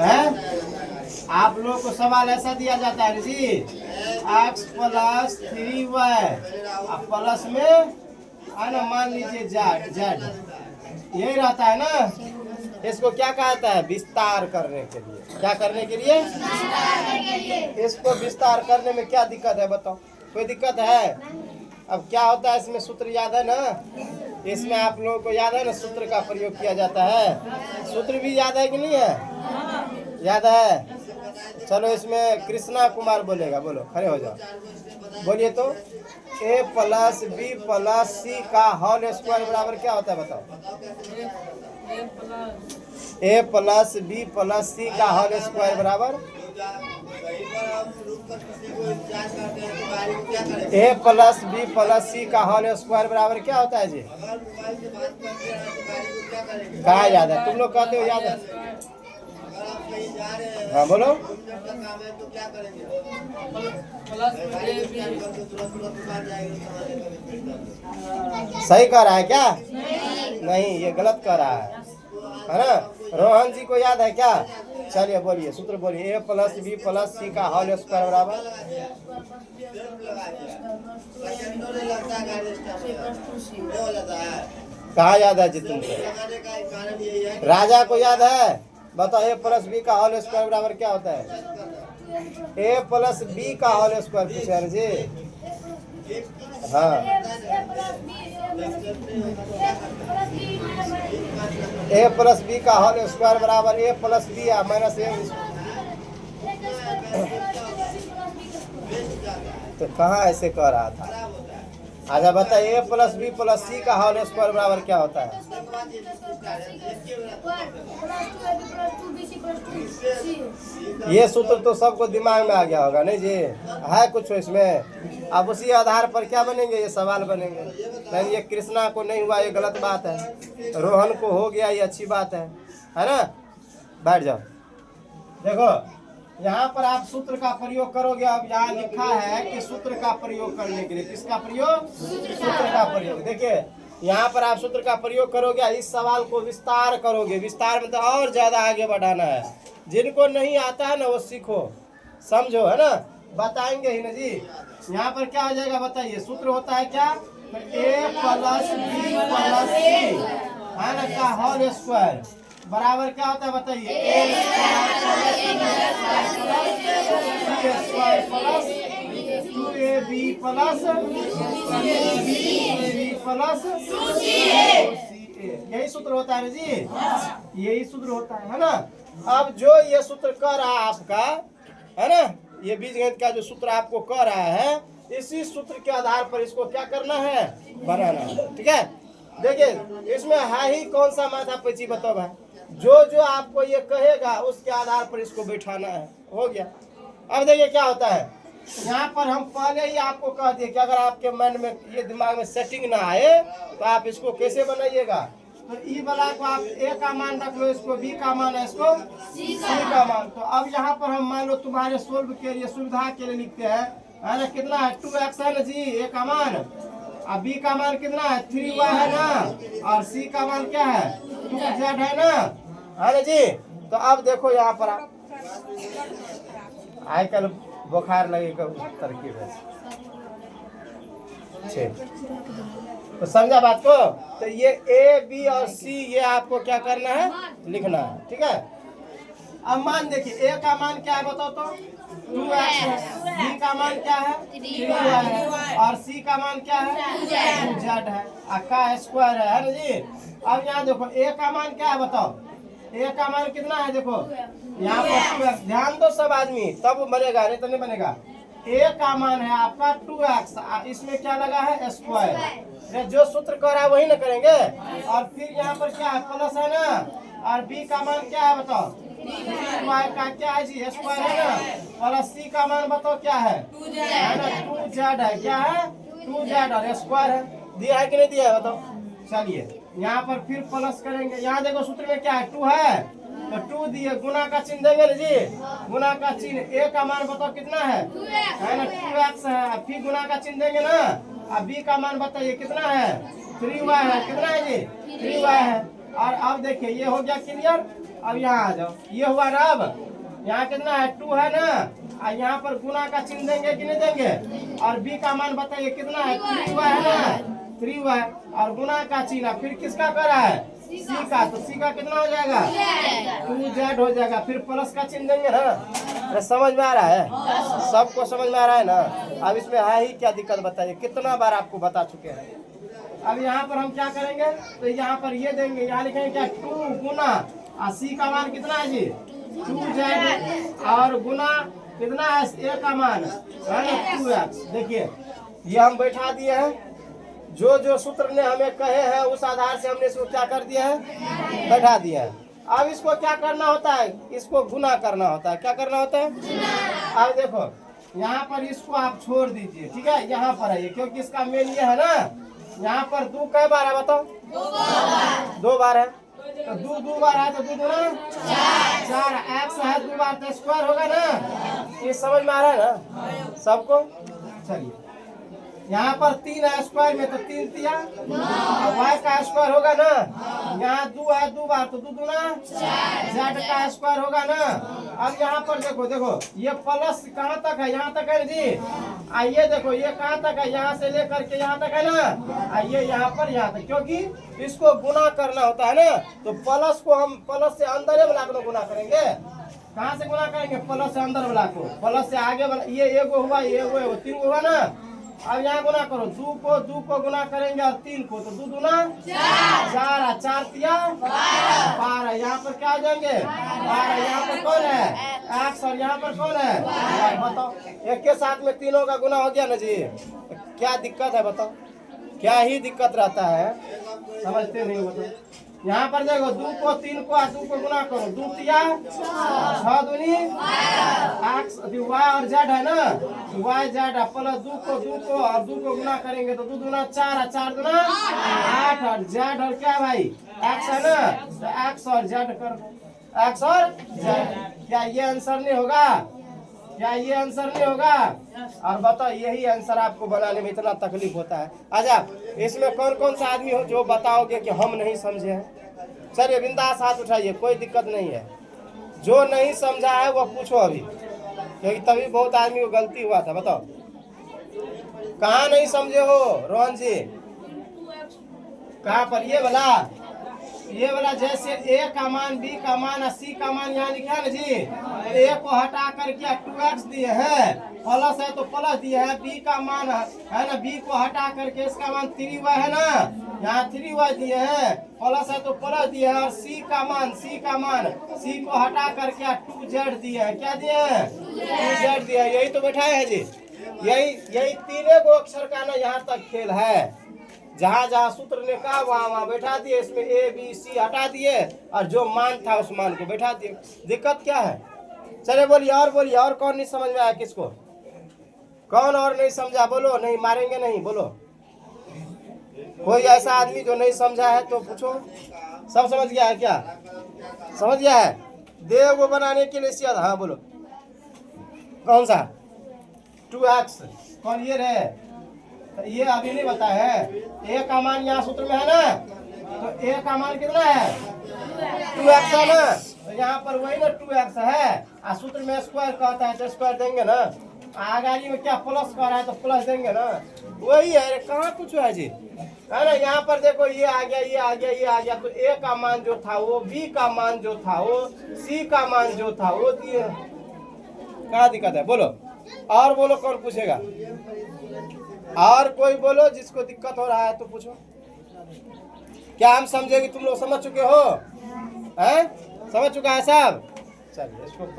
है? आप लोग को सवाल ऐसा दिया जाता है जी, x + 3y अब प्लस में है ना, मान लीजिए z यही रहता है ना। इसको क्या कहता है? विस्तार करने के लिए। क्या करने के लिए? इसको विस्तार करने में क्या दिक्कत है बताओ? कोई दिक्कत है? अब क्या होता है इसमें? सूत्र याद है ना? इसमें आप लोगों को याद है ना, सूत्र का प्रयोग किया जाता है। सूत्र भी याद है कि नहीं है? याद है? चलो इसमें कृष्णा कुमार बोलेगा, बोलो, खड़े हो जाओ, बोलिए तो। a + b + c का होल स्क्वायर बराबर क्या होता है बताओ? a + b + c का होल स्क्वायर बराबर a + b + c का होल स्क्वायर बराबर क्या होता है जी? कहाँ याद है? तुम लोग कहते हो याद है? हाँ बोलो। सही कह रहा है क्या? नहीं, ये गलत कह रहा है ना? रोहन जी को याद है क्या? चलिए बोलिए, सूत्र बोलिए। a + b + c का होल स्क्वायर बराबर कहाँ याद है जी तुमको? राजा को याद है? बताओ a + b का होल स्क्वायर बराबर क्या होता है? a + b का होल स्क्वायर पूछे जी। हाँ, a + b का होल स्क्वायर बराबर a + b -a। तो कहाँ ऐसे कह रहा था? अच्छा बताइए, a + b + c का होल स्क्वायर बराबर क्या होता है? ये सूत्र तो सबको दिमाग में आ गया होगा नहीं जी? है कुछ इसमें? अब उसी आधार पर क्या बनेंगे? ये सवाल बनेंगे। नहीं, ये कृष्णा को नहीं हुआ, ये गलत बात है। रोहन को हो गया, ये अच्छी बात है ना? बैठ जाओ। देखो यहाँ पर आप सूत्र का प्रयोग करोगे। अब यहाँ लिखा है कि सूत्र का प्रयोग करने के लिए। किसका प्रयोग? सूत्र का प्रयोग। देखिए यहाँ पर आप सूत्र का प्रयोग करोगे, इस सवाल को विस्तार करोगे। विस्तार में तो और ज्यादा आगे बढ़ाना है। जिनको नहीं आता है ना वो सीखो, समझो, है ना? बताएंगे ही ना जी। यहाँ पर क्या हो जाएगा बताइए? सूत्र होता है क्या? a + b + c है ना का होल स्क्वायर बराबर क्या होता है बताइए? a² यही सूत्र होता है जी। यही सूत्र होता है ना? अब जो ये सूत्र कह रहा है आपका, है ना, ये बीजगणित का जो सूत्र आपको कह रहा है, इसी सूत्र के आधार पर इसको क्या करना है? बनाना है। ठीक है? देखिए इसमें है ही कौन सा माथापच्ची बताओ भाई? जो आपको ये कहेगा उसके आधार पर इसको बैठाना है। हो गया। अब देखिए क्या होता है, यहाँ पर हम पहले ही आपको कह दिए कि अगर आपके मन में ये दिमाग में सेटिंग ना आए तो आप इसको कैसे बनाइएगा? तो ई वाला को आप a का मान रख लो, इसको b का मान है, इसको c का मान। तो अब यहाँ पर हम मान लो तुम्हारे सोल्व के लिए, सुविधा के लिए लिखते हैं, है ना? कितना है? 2x है ना जी, a का मान। अब b का मान कितना है? 3y है ना, और c का मान क्या है? 2z है ना, है ना जी? तो अब देखो यहाँ पर आज कल बुखार लगेगा तरकीब है। तो समझा बात को? तो ये a, b और c ये आपको क्या करना है? लिखना है। ठीक है? अब मान देखिए a का मान क्या है बताओ तो? 2x है। b का मान क्या है? 3y है। और c का मान क्या है? 2z है। का स्क्वायर है ना जी? अब यहाँ देखो a का मान क्या है बताओ? a का मान कितना है? देखो यहाँ पर 2x। ध्यान दो सब आदमी, तब बनेगा, नहीं तो नहीं बनेगा। a का मान है आपका 2x, इसमें क्या लगा है? स्क्वायर। जो सूत्र कह रहा है वही ना करेंगे। और फिर यहाँ पर क्या है? प्लस है ना, और b का मान क्या है बताओ? 3y का क्या है जी? स्क्वायर है ना, प्लस c का मान बताओ क्या है? है ना, 2z है। क्या है? 2z और स्क्वायर है। दिया है कि नहीं दिया है बताओ? चलिए यहाँ पर फिर प्लस करेंगे। यहाँ देखो सूत्र में क्या है? 2 है, तो 2 दिए, गुना का चिन्ह देंगे ना जी। गुना का चिन्ह, a का मान बताओ कितना है? है ना, 2x है। फिर गुना का चिन्ह देंगे ना। अब b का मान बताइए कितना है? 3y है। कितना है जी? 3y है। और अब देखिए ये हो गया क्लियर। अब यहाँ आ जाओ, ये हुआ ना। अब यहाँ कितना है 2 है ना, और यहाँ पर गुना का चिन्ह देंगे कि नहीं देंगे। और b का मान बताइए कितना है 3 हुआ है ना, 3 हुआ है, और गुना का चिन्ह फिर किसका कर रहा है c का, तो c का कितना हो जाएगा 2z हो जाएगा। फिर प्लस का चिन्ह देंगे ना। अरे समझ में आ रहा है, सबको समझ में आ रहा है ना। अब इसमें है ही क्या दिक्कत बताइए, कितना बार आपको बता चुके हैं। अब यहाँ पर हम क्या करेंगे, तो यहाँ पर ये देंगे, यहाँ लिखेंगे क्या 2 गुना, और c का मान कितना है जी 2z, और गुना कितना है a का मान है ना 2x। देखिए ये हम बैठा दिए हैं, जो जो सूत्र ने हमें कहे हैं उस आधार से हमने इसको क्या कर दिया है, बैठा दिया है। अब इसको क्या करना होता है, इसको गुना करना होता है। क्या करना होता है, अब देखो यहाँ पर इसको आप छोड़ दीजिए, ठीक है। यहाँ पर है ये, क्योंकि इसका मेन ये है ना। यहाँ पर 2 कै बार है बताओ, 2 बार है, तो 2 बार है तो 2 दूना 4, x है 2 बार तो स्क्वायर होगा ना। ये समझ में आ रहा है ना सबको। चलिए यहाँ पर 3 है स्क्वायर में, तो 3 तिया, y का स्क्वायर होगा ना। यहाँ 2 है 2 बार तो 2 दूना z का स्क्वायर होगा ना। अब यहाँ पर देखो, देखो ये प्लस कहाँ तक है, यहाँ तक है जी। आइए देखो ये कहाँ तक है, यहाँ से लेकर के यहाँ तक है ना। आइए यहाँ पर यहाँ तक, क्योंकि इसको गुना करना होता है ना। तो प्लस को हम प्लस से अंदर वाला को गुना करेंगे। कहाँ से गुना करेंगे, प्लस से अंदर वाला को, प्लस से आगे वाला। ये एगो हुआ, ये एगो 3 हुआ ना। अब यहाँ गुना करो, 2 को गुना करेंगे और 3 को, तो 2 दूना 4, 4 तिया 12। यहाँ पर क्या आ जाएंगे 12। यहाँ पर कौन है x, और यहाँ पर कौन है y। बताओ एक के साथ में तीनों का गुना हो गया ना जी। क्या दिक्कत है बताओ, क्या ही दिक्कत रहता है, समझते नहीं बताओ। यहाँ पर देखो 2 को 3 को 2 को गुना करो, 2 तिया 6 दूनी x, y और z है ना, y z प्लस 2 को और 2 को गुना करेंगे तो 2 दूना 4, 4 दूना 8, और z और क्या भाई x है ना, तो x और z कर दो, x और z। क्या ये आंसर नहीं होगा, क्या ये आंसर नहीं होगा। और बताओ यही आंसर आपको बनाने में इतना तकलीफ होता है। अच्छा इसमें कौन कौन सा आदमी हो जो बताओगे कि हम नहीं समझे हैं। चलिए बिंदास हाथ उठाइए, कोई दिक्कत नहीं है। जो नहीं समझा है वो पूछो अभी, क्योंकि तभी बहुत आदमी को गलती हुआ था। बताओ कहाँ नहीं समझे हो रोहन जी, कहाँ पर। ये वाला जैसे a का मान, b का मान और c का मान यहाँ लिखा है ना जी। a को हटा करके 2x दिए हैं, प्लस है तो प्लस दिए हैं। b का मान है ना, b को हटा करके इसका मान 3y है ना, यहाँ 3y दिए हैं, प्लस है तो प्लस दिए हैं। और c का मान c को हटा करके 2z दिए हैं। क्या दिए हैं 2z दिए हैं। यही तो बैठाए हैं जी, यही तीनों को अक्षर का ना यहाँ तक खेल है। जहाँ जहाँ सूत्र ने कहा वहाँ बैठा दिए। इसमें a b c हटा दिए और जो मान था उस मान को बैठा दिए। दिक्कत क्या है, चले बोलिए और कौन नहीं समझ में आया, किसको कौन और नहीं समझा, बोलो। नहीं मारेंगे नहीं, बोलो। कोई ऐसा आदमी जो नहीं समझा है तो पूछो। सब समझ गया है क्या, समझ गया है। देव को बनाने के लिए सिया, हाँ बोलो कौन सा 2x, कौन ये रहे, ये अभी नहीं बताया है। a का मान यहाँ सूत्र में है ना, तो a का मान कितना है 2x है ना, तो यहाँ पर वही ना 2x है। और सूत्र में स्क्वायर कहता है तो स्क्वायर देंगे ना। आगाड़ी में क्या प्लस कर रहा है तो प्लस देंगे ना, वही है। कहाँ कुछ है जी, है ना। यहाँ पर देखो ये आ गया, ये आ गया, ये आ गया। तो a का मान जो था वो, b का मान जो था वो, c का मान जो था वो दिए। कहाँ दिक्कत है, बोलो। और बोलो कौन पूछेगा, और कोई बोलो जिसको दिक्कत हो रहा है तो पूछो। क्या हम समझे कि तुम लोग समझ चुके हो, हैं? समझ चुका है सब। चलिए इसको